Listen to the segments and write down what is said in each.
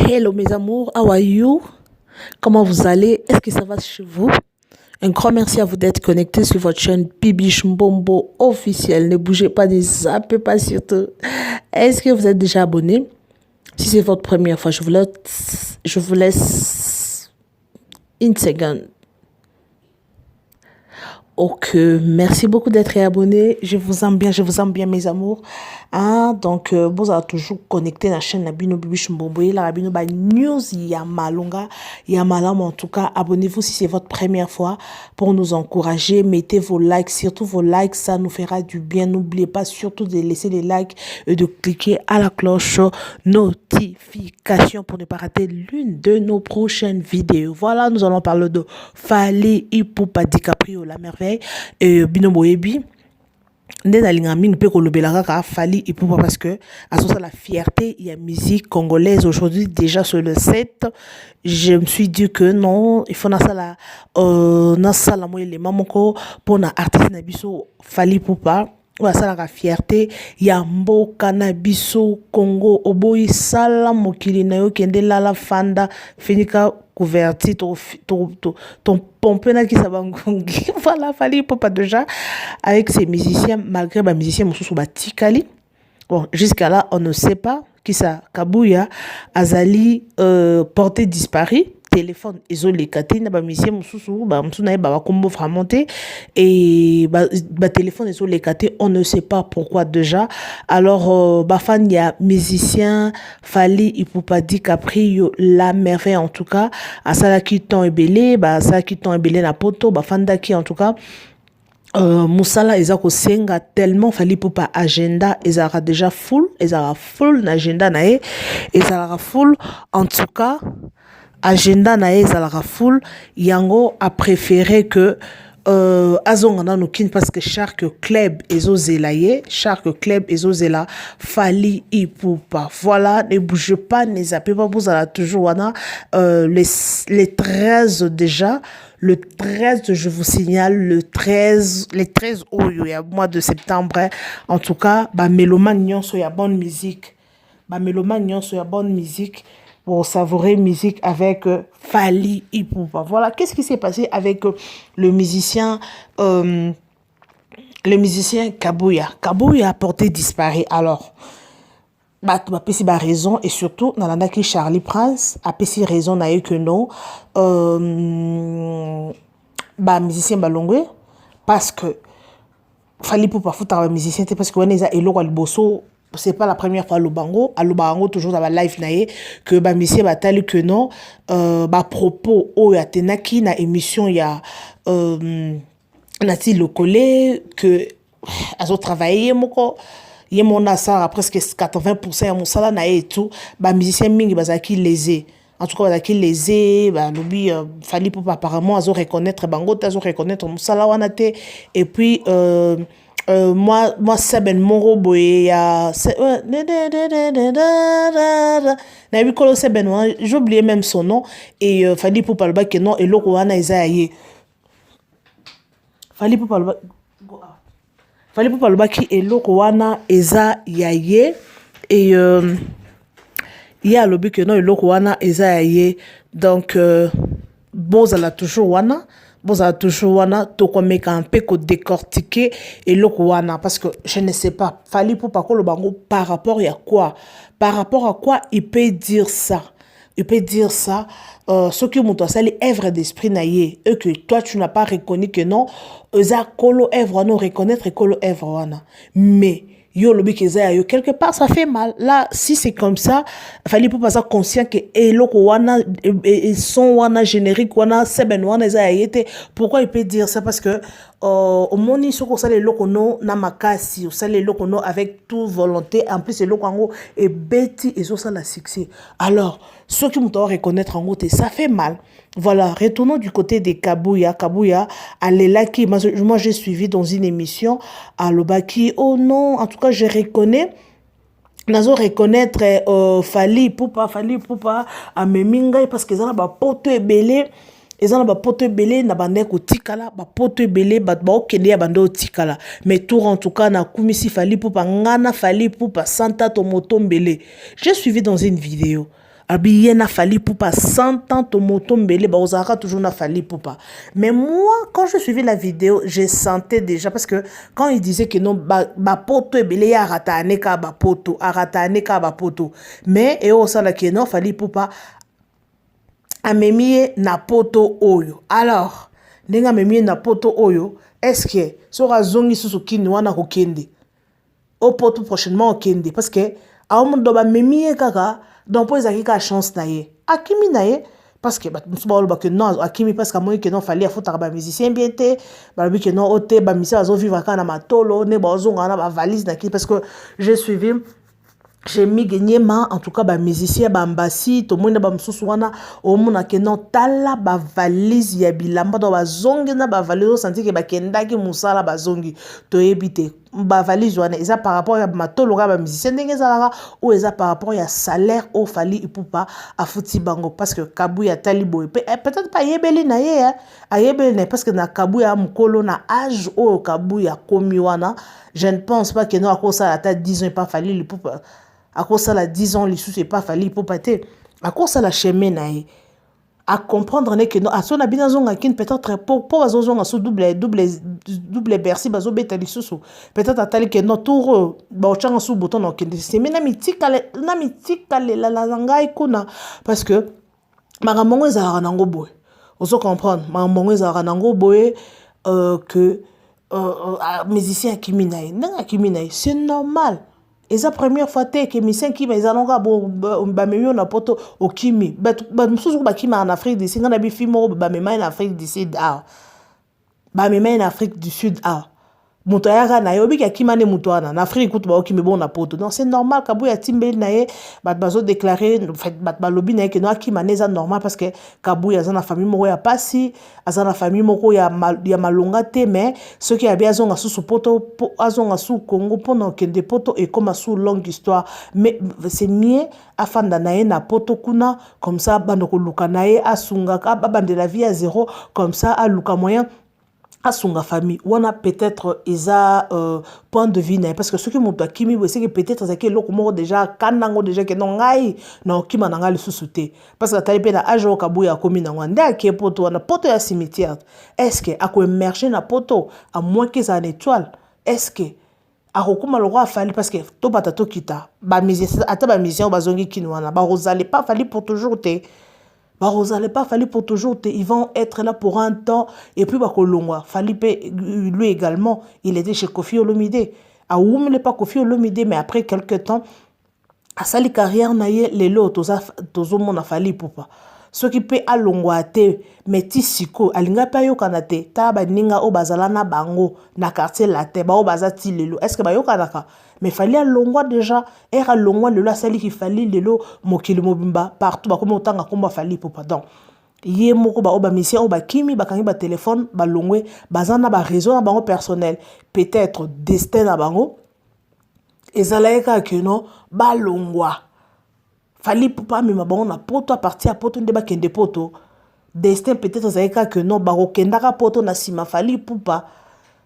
Hello mes amours, how are you? Comment vous allez? Est-ce que ça va chez vous? Un grand merci à vous d'être connectés sur votre chaîne Bibiche Mbombo officielle. Ne bougez pas, ne zappez pas surtout. Est-ce que vous êtes déjà abonné? Si c'est votre première fois, je vous laisse une seconde. Ok, merci beaucoup d'être abonné. Je vous aime bien mes amours. Donc, vous êtes toujours connecté à la chaîne Nabino Bibiche Mbombo. La Nabino ba news Yamalonga, Yamalam en tout cas. Abonnez-vous si c'est votre première fois pour nous encourager. Mettez vos likes, surtout vos likes, ça nous fera du bien. N'oubliez pas surtout de laisser les likes et de cliquer à la cloche notification pour ne pas rater l'une de nos prochaines vidéos. Voilà, nous allons parler de Fally Ipupa DiCaprio, la merveille. Et Binomo Ebi nde alinga mingi pe kolobelaka ka Fally Ipupa parce que à ça la fierté il y a musique congolaise aujourd'hui déjà sur le 7 je me suis dit que non il faut na sala mo élément moko pour na artiste na biso Fally Ipupa ouais ça la fierté ya mboka na biso Congo oboyi sala mokili na yo kende la fanda finika couverti ton pompena qui s'abangongi voilà Fally Ipupa déjà avec ses musiciens malgré les musiciens mususu batikali bon jusqu'à là on ne sait pas qui ça Kabuya azali porté disparu téléphone ezolekate na ba musicien mususu ba mtu na ba kombo vraiment et ba téléphone ezolekate on ne sait pas pourquoi déjà alors ba fan ya musicien Fally Ipupa DiCaprio la merveille en tout cas asala ki ton ebele ba asala ki ton ebele na poto ba fanda ki en tout cas Moussala ezako senga tellement Fally Ipupa agenda ezara déjà full na agenda nae ezara full en tout cas agenda nae ezara full yango a préféré que azongana nokin parce que chaque club ezozela Fally Ipupa voilà ne bougez pas ne zappez pas vous allez toujours wana les 13 déjà le 13 je vous signale les 13 au mois de septembre hein. En tout cas ba mélomane nyonso ya bonne musique pour savourer musique avec Fally Ipupa. Voilà, qu'est-ce qui s'est passé avec le musicien Kabuya. Kabuya a porté disparu. Alors, bah pesi ba raison et surtout nalanda ki Charlie Prince a pesi raison na que non ba musicien balongwe parce que Fally Ipupa futa ba musicien parce que on eza eloko liboso. C'est pas la première fois à Lubango toujours dans la live nae que ba monsieur batali que non ba propos o ya tenaki na émission ya nati le collé que azo travailler moko yemona ça presque 80% ya mosala na et tout ba musicien mingi bazaki lésé en tout cas bazaki lésé ba lobi Fally Ipupa apparemment azo reconnaître bango azo reconnaître mosala wana te et puis moi Seben Moro boye ya na bikolo Seben j'ai oublié même son nom et Fally Ipupa le que non et loko wana ezaye Fally Ipupa le qui et loko wana ezaye et ya lobi que non et loko wana ezaye donc bozala toujours wana tokomeka un peu ko décortiquer et loko wana parce que je ne sais pas Fally Ipupa ko le bango par rapport à quoi il peut dire ça ce que mon sali œuvre d'esprit naie et que toi tu n'as pas reconnu que non eza kolo œuvre non reconnaître kolo œuvre wana mais yo lobi keza yo quelque part ça fait mal là si c'est comme ça Fally Ipupa ça conscient que eloko wana et son wana générique wana Seben wana eza yete pourquoi il peut dire ça parce que au moni soko ça les loko no na makasi ça les loko no avec toute volonté en plus les loko ngo et beti et ça la succès alors ceux qui m'ont reconnaître en côté ça fait mal voilà retournons du côté des Kabuya Alelaki moi j'ai suivi dans une émission à Lobaki oh non en tout cas je reconnais nazo reconnaître Fally Ipupa à meminga parce que ça na ba poto ebele ezana ba poto ebele na bande ko tikala ba poto ebele ba okende ya bande tikala mais tour en tout cas na kumisi Fally Ipupa ngana Fally Ipupa santa to moto mbele j'ai suivi dans une vidéo Abi na Fally Ipupa 100 ans to moto mbele ba ozaka toujours na Fally Ipupa. Mais moi quand je suivi la vidéo, je sentais déjà parce que quand il disait que non ba poto ebele ya ratane ka ba poto, aratane ka ba poto. Mais et au sala que non Fally Ipupa amemie na poto oyo. Alors, ndenge amemie na poto oyo, est-ce que sora zongi susu kini wana kokende? Au poto prochainement okende parce que a mon doba memie kaka donc pour ezaki ka chance na ye. Akimi na ye parce que que non akimi parce que moi que non fallait foutre ba musicien bien té, ba que non oté ba musicien azo vivre kana matolo ne ba zonga na ba valise na ki parce que j'ai suivi j'ai mis gagné en tout cas ba musicien ba mbasi to mona ba msusu wana o mona ke non tala ba valise ya bilamba do ba zongi na ba valise senti ke ba kendaki musala ba zongi to ebité ba valise wana eza par rapport ya matolo ba musicien ndenge zalaka ou eza par rapport ya salaire au Fally Ipupa a futi bango parce que kabu ya talibo peut-être pas yebeli na ye a yebeli na parce que na kabu ya mkolo na âge au kabu ya komi wana je ne pense pas que non à cause ça la tête 10 ans pas Fally Ipupa à cause ça la 10 ans les sous c'est pas Fally Ipupa à cause ça la chemin nae à comprendre que non à son habitude zonga kin peut-être pour azonga sous double bercy bazo beta li sous peut-être atali que non tour ba ochanga sous bouton non kin c'est mais na mitika la ngai kuna parce que maramongo za nango boy oso comprendre maramongo za nango boy que musicien kiminae nanga kiminae c'est normal. Et la première fois que musicien qui mais alonga ba memi na poto o kimi ba mususu ba kimi en Afrique du Sud ngana bi fimo ba memi en Afrique du Sud ba memi en Afrique du Sud muto yaka na yobi ka kimane muto wana na Afrique kutu ba okimi bon na poto donc c'est normal kabu ya timbe na ye ba bazo déclarer en fait ba lobi na ke no akimane za normal parce que kabu ya na famille moko ya pasi azana famille moko ya malonga te mais ce qui a bien azonga sous poto azonga sous Congo pendant que des poto et comme sous longue histoire mais c'est mieux afanda na ye na poto kuna comme ça bandoko luka na ye asunga ka bande la vie à zéro comme ça a luka moyen à son famille on a peut-être isa point de vue parce que ce que mon kimi c'est que peut-être c'est que l'autre déjà kanango déjà que non ngai non qui mananga le sous-souté parce que t'as na ajo kabuya komi na nganda ke poto na poto ya cimetière est-ce que à quoi émerger na poto à moins que ça en étoile est-ce que à kokuma le roi Fally parce que to batato kita ba musicien ata ba musicien bazongi kinwana ba rozale pas Fally pour toujours te. Vous n'allez pas Fally pour toujours, ils vont être là pour un temps et puis Bakolongwa. Fally lui également, il était chez Koffi Olomide. A Oum n'est pas Koffi Olomide, mais après quelques temps, à sa carrière naie les lots tozo mon Fally Ipupa. Ce qui peut alongwa te meti siko alinga pa yo kanate ta ba ninga o bazala na bango na quartier latin ba o bazati lelo est-ce que ba yo kanaka mais fallait alongwa déjà era longwa lelo asali ki fallait lelo mokili mobimba partout ba comme otanga komba Fally Ipupa donc ye moko ba o ba mission o ba kimi ba kangi ba téléphone ba longwe bazana ba réseau na bango personnel peut-être destin na bango ezalaika que non ba longwa Fally Ipupa mais ma bon na poto à partir à poto ndeba kende poto destin peut-être zaika que non baro kendaka poto na sima Fally Ipupa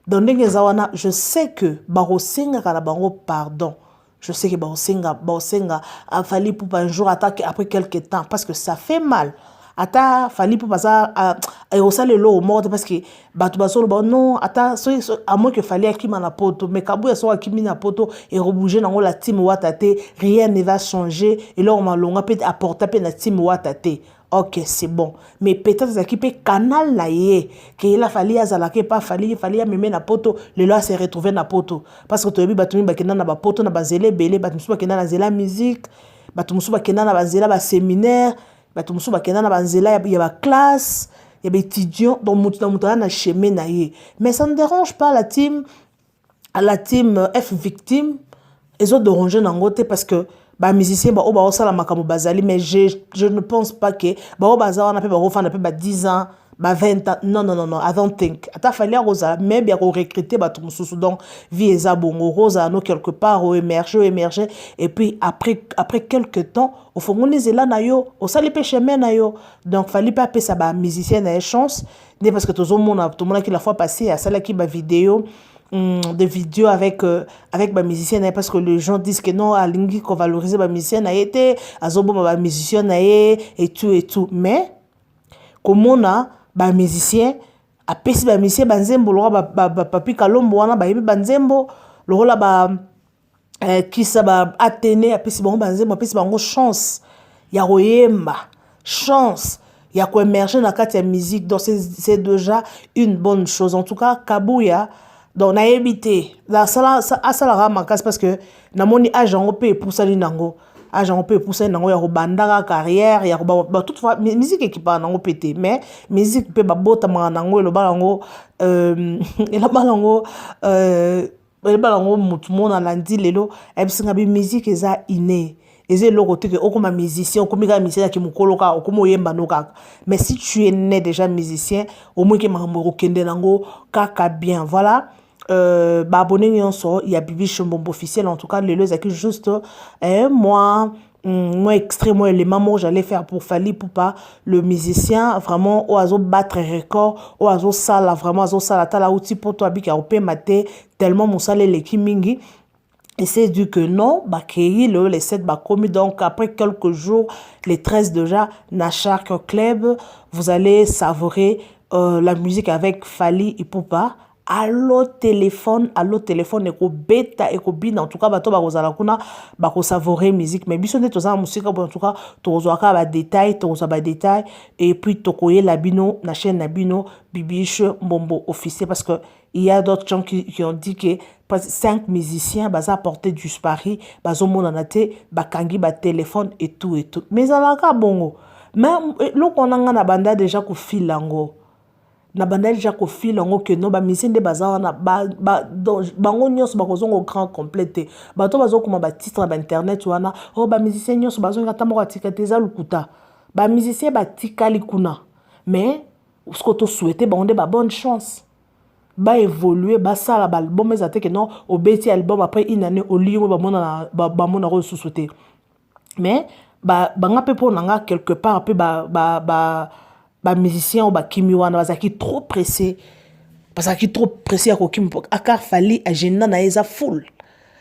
dans ndenge zawana je sais que baro senga kana bango pardon je sais que baro senga a Fally Ipupa un jour attaque après quelques temps parce que ça fait mal ata Fally Ipupa ça et au sale lo mort parce que batu basolo ba non ata à moins que Fally akima na poto mais kabu so akimi na poto et rebouger na la team watate rien ne va changer et là on m'a longa peut apporter pe na team watate ok c'est bon mais peut-être ça qui peut canal là yé que il a fallu azala que pas Fally même na poto le là s'est retrouvé na poto parce que toyebi batu ba kena na ba poto na bazele belé batu musuba kena na zela musique batu musuba kena na bazela ba séminaire batu musuba kena na banzela ya ba classe ya ba étudiant donc mutu na chemin na ye mais ça ne dérange pas la team F victime les autres déranger nangote parce que ba musicien ba o ba osala makambo bazali mais je ne pense pas que ba o baza na pe ba ofana pe ba 10 ans ba 20 ans non I don't think ata Fally rosa même bien recruter ba tout mususu donc vie eza bongo rosa no quelque part o émerger et puis après quelques temps au fond on est là na yo au sali pe chemin na yo donc Fally pas ça ba musicien na chance n'est parce que tout le monde qui la fois passée à celle qui ba vidéo des vidéos avec avec ba musicien parce que les gens disent que non alingi qu'on valorise ba musicien na été azobo ba musicien na et tout mais comme on a ba musicien apesi ba musicien banzembo lo ba papi kalombo wana ba yebi banzembo lo la ba qui ça ba Athénée apesi bango banzembo apesi bango chance ya koyemba chance ya ko émerger na kati ya musique donc c'est déjà une bonne chose en tout cas Kabuya donc na évité la sala asala makasi parce que na moni agent pe pour ça linango agent pe pour ça nango ya ko bandaka carrière ya ko ba toutefois musique équipe nango pété mais musique pe ba bota nango lo balango et la balango le balango mutu mona landi lelo e bisinga bi musique eza inné et le côté que okoma musicien okomika musicien qui mukoloka okomo yemba noka mais si tu es né déjà musicien au moins que makambo kende nango kaka bien voilà bah abonné nyonso il y a Bibi Shombombo officiel en tout cas le zaki juste moi extrêmement élément moi j'allais faire pour Fally Ipupa le musicien vraiment oiseau battre record oiseau sala vraiment oiseau sala tala outil pour toi bika opé maté tellement moussale les kimingi. Et c'est dit que non, bah, les 7 bah, commis. Donc, après quelques jours, les 13 déjà, na chaque club, vous allez savourer la musique avec Fally Ipupa. Allo téléphone, eko beta, eko bin. En tout cas, bato ba kozala kuna, ba ko savourer musique. Mais biso ne toza musique, en tout cas, tozoaka ba détail, ba détail. Et puis, tokoye la bino, na chaîne na bino, Bibi Shombombo officiel. Parce que il y a d'autres gens qui ont dit que 5 musiciens baza porter du Paris bazo monanate bakangi ba téléphone et tout mais alaka bongo même loko nanga na banda déjà ko filango na banda déjà ko filango que non ba musicien de baza na bango nyos ba kozongo grand complété bato bazo kuma ba titre ba internet wana oh ba musicien nyos bazo ngata moko atikate za lukuta ba musicien ba tikali kuna mais ce que to souhaiter ba onde ba bonne chance ba évoluer ba ça la album mais que non au bêti album après une année au lieu ba mona ressousauter mais ba nga pe pour nanga quelque part un peu ba musicien ou ba kimi wana bazaki trop pressé parce que trop pressé à kokimi car Fally agenda na eza full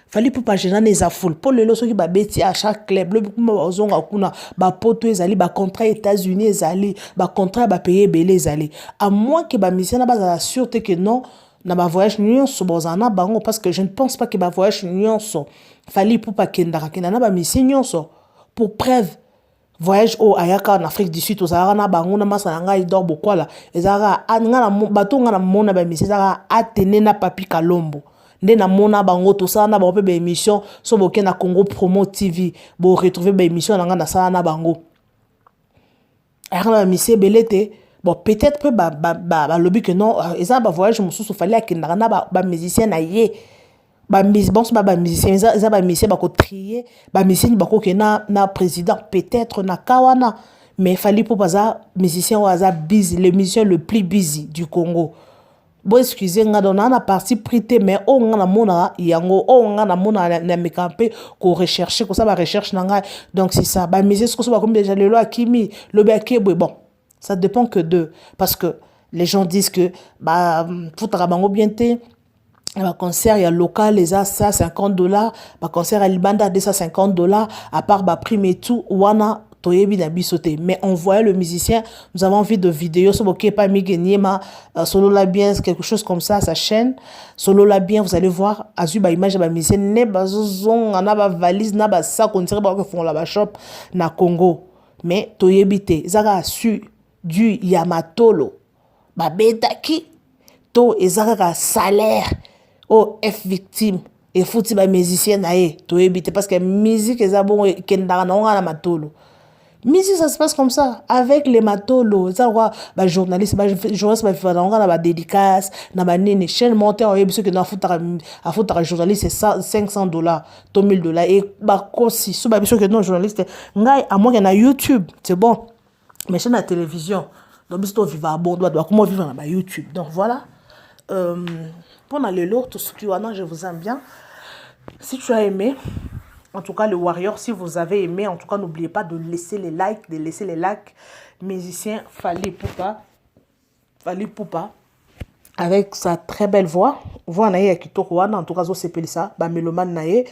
Fally Ipupa agenda na eza full pour le loso qui ba bêti à chaque club le bazonga kuna ba poto ezali ba contrat États-Unis ezali ba contrat ba payer belé ezali à moins que ba musicien na ba la sûreté que non na ba voyage nyonso bozana bango parce que je ne pense pas que ba voyage nyonso Fally Ipupa kendaka na ba musicien nyonso pour preuve voyage au ayaka en Afrique du Sud ozara na bango na masana ngai dor bokwala ezara ngana bato ngana mona ba musicien ezara Athénée na Papi Kalombo nde na mona bango to ça na ba pe émission so boke na Congo Promo TV bo retrouver ba émission na ngana ça na bango ara musicien belete bon peut-être que ba lobby que non ça ba voyage mususu fallait akenda na ba musicien na ye ba musicien ba musicien ba ko trier ba musicien ba ko na président peut-être na kawana mais Fally Ipupa za musicien wa za busy le musicien le plus busy du Congo. Bon excusez nga dona na parti prité mais o nga na mona yango o nga na mona na mekampe ko rechercher ko ça ba recherche nanga donc c'est ça ba musicien ce que ça ba comme déjà le lo akimi le bakebwe bon ça dépend que de parce que les gens disent que bah faut bango bien té ba concert ya local les a ça $50 ba concert à Libanda $250 à part ba prime et tout wana mais on voyait le musicien, nous avons vu de vidéos sur pas Migueniema, solo la bien, quelque chose comme ça, sa chaîne, solo la bien, vous allez voir, azuba image de musicien, ne bazon, na ba valise, na ba sac, on dirait que font la shop na Congo. Mais toyebite, zara su du Yamatolo, ba betaki, to ezara salaire, oh F victime. Et fouti ba musicien na ye, toyebite parce que musique ezabon kendara na nga na matolo. Mais si ça se passe comme ça, avec les matolos, ça quoi, bah journaliste, bah faire dans dédicace, na ba nene chaîne monter en yebso que na foutre journaliste c'est $500, $1000 et bah aussi, sous bah que non journaliste, ngai à moi qu'il y a YouTube, c'est bon. Mais chaîne la télévision, donc si tu vivre à bon doit comment vivre dans YouTube. Donc voilà. Pendant le lot, tout ce qui est je vous aime bien. Si tu as aimé, en tout cas, le Warrior, si vous avez aimé, en tout cas, n'oubliez pas de laisser les likes, Musicien Fally Ipupa. avec sa très belle voix. Voix na ye ya kitoko wana, en tout cas zo sepeli ça, ba mélomane na ye.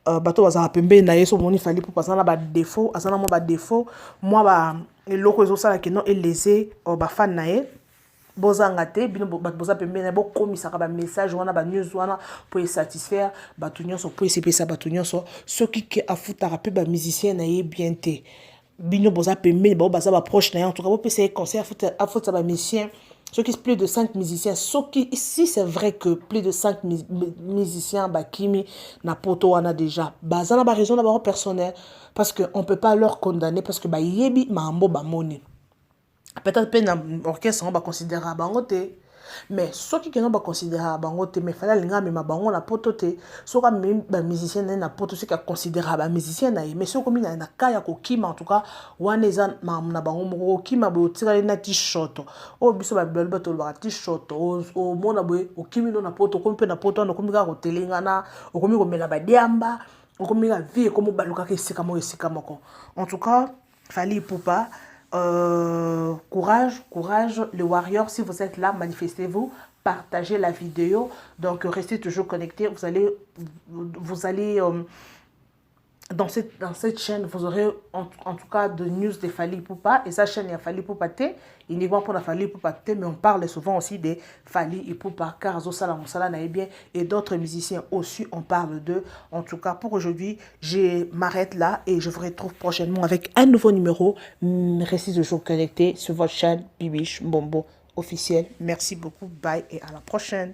Bato bazala pembe na ye so moni fali pour passer na ba défaut, asana mo ba défaut, moi ba eloko ezo sala ke non elésé ba fan na ye. Bozanga te bino boza pembe na bo komisaka ba message wana ba news wana pour satisfaire bato nyonso pour sepesa bato nyonso soki ke afutaka pe ba musicien na ye bien te bino boza pembe ba baza ba proche na ye en tout cas bo pesa conseil afuta ba musicien ceux qui plus de 5 musiciens si c'est vrai que plus de 5 musiciens bakimi na poto wana déjà baza na ba raison na ba personnel parce que on peut pas leur condamner parce que ba yebi mambo ba moni. Peut-être que dans l'orchestre, on va considérer bangote. Mais ceux qui ne pas considérer bangote, mais il fallait les gars, mais ma bango na potote. Ceux qui même musicien na poto, ceux qui considérer musicien na, mais ceux qui na kaya ko kima en tout cas, wanezan na bango mo kima bo tira na t-shirt. Oh biso ba bel bato ba t-shirt. Oh mona boy, o kimi no na poto, comme pe na poto na komi ka ko telingana, o komi ko mela ba diamba, o komi ka vie comme baluka ke sika moko. En tout cas, Fally Ipupa. Courage, le warrior, si vous êtes là, manifestez-vous, partagez la vidéo, donc restez toujours connectés, vous allez dans cette chaîne, vous aurez en tout cas de news de Fally Ipupa, et sa chaîne, il y a Fally Ipupa T, uniquement pour la Fally Ipupa T, mais on parle souvent aussi de Fally Ipupa, car Zosala Moussala bien, et d'autres musiciens aussi, on parle d'eux. En tout cas, pour aujourd'hui, je m'arrête là, et je vous retrouve prochainement avec un nouveau numéro. Restez toujours connectés sur votre chaîne Bibiche Mbombo officielle. Merci beaucoup, bye, et à la prochaine.